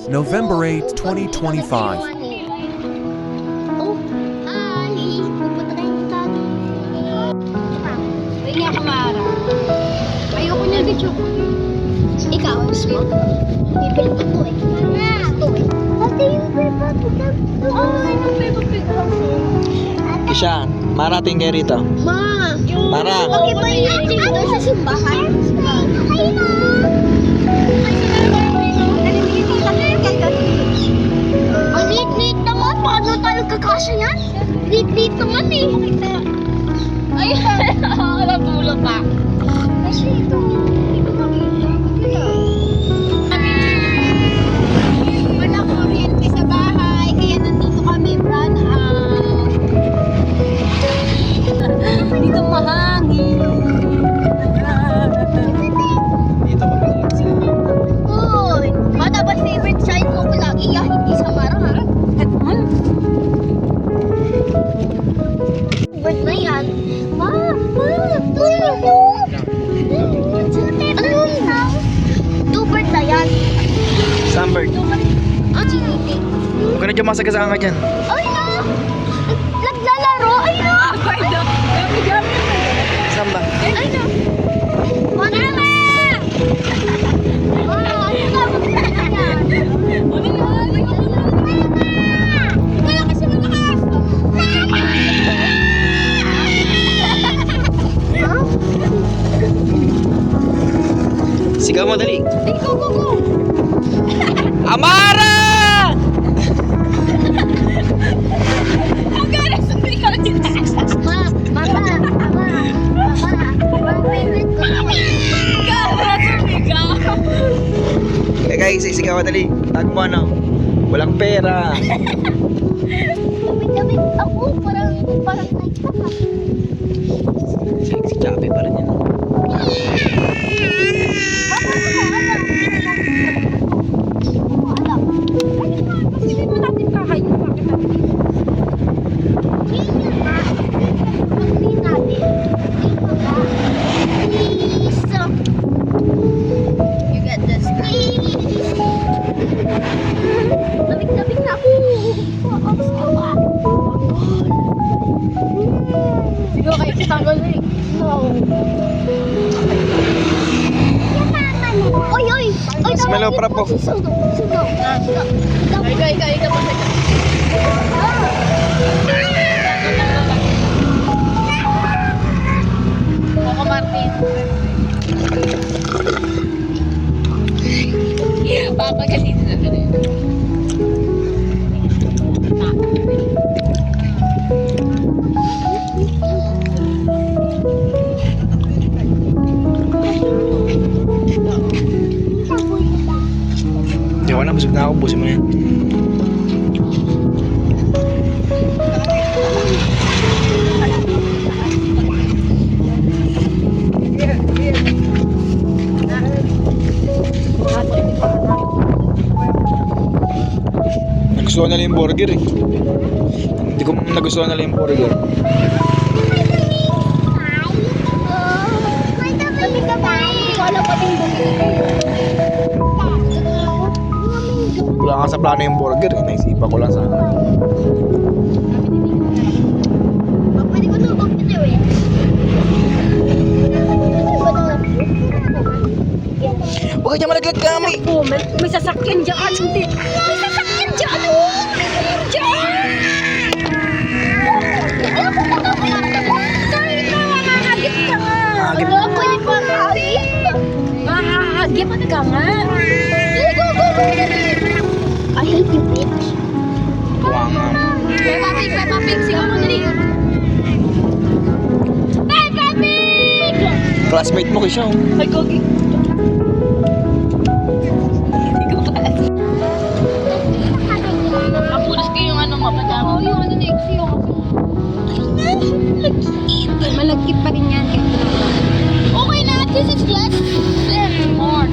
November 8, 2025. Oh, hi! Pupunta kayo ng daddy. Ay nga, Kamara. Ayoko niya di chocolate. Ikaw, gusto mo? Bibili ko to eh. Gusto eh. Ate, yung Peppa Pig. Yung Peppa Pig kasi. Isha, marating kayo rito. Ma! Mara. Okay ba yung dito sa simbahan? Hi, Ma! Ang liit-liit naman. Paano tayo kakasya yan? Liit-liit naman eh. Ay, nabulo pa. Kasi ito. Walang kuryente sa bahay, kaya nandito kami, Brad. Dito mahangin. Dito ba Uy! Ma, dapat favorite side mo ko lagi ya, hindi sa Mara ha? Bird na yan. Ma! Tulog mo! Ano yun? Two bird na yan. Sunbird. Ang chiniti. Huwag ka na dyan masagasa ka dyan. Ay na! Naglalaro! Ay na! Saan ba? Ay na! Mama! Sigaw mo, dali. Go, go, go. Amara! Ang gana sa ikaw dito. Mama! Favorite ko na. Gana sa ikaw. Eh guys, sigaw mo, dali. Tag mo ano. Walang pera. Damit ako, parang like ka. Si Chappy pa rin yan. You get this. Lamig na ako. Siguro kayo sa tanggol na eh. Oy, oy! Oy, Mas malaw para po. Sunog. Ikaw pa sa Coco Martin. Papa kasi dito na rin. Hindi ko na, busog na ako. Busin mo yan. Nagustuhan nila yung burger eh. Hindi ko nagustuhan nila yung burger. Wala pa din Wala nga sa plano yung burger eh. Naisipan ko lang sana. Pwede ko ito mag-video Huwag ka dyan malaglag-gamay. Oh, may sasakyan dyan. Hindi. May sasakyan dyan! Dyan! Ako Kahit na makakagip ka nga. Agip. Ano ako yung makakagip? Makakagip ka nga. Go! I hate you, bitch. Buwangan. Peppa Pig, sigaw mo dali. Peppa Pig! Classmate mo kay siya. Ay, Gogi. Ikaw pala. Apulis ko yung ano, mapadama. Oh, yung ano next yung. Malagkit pa rin yan. Okay na, this is less and more.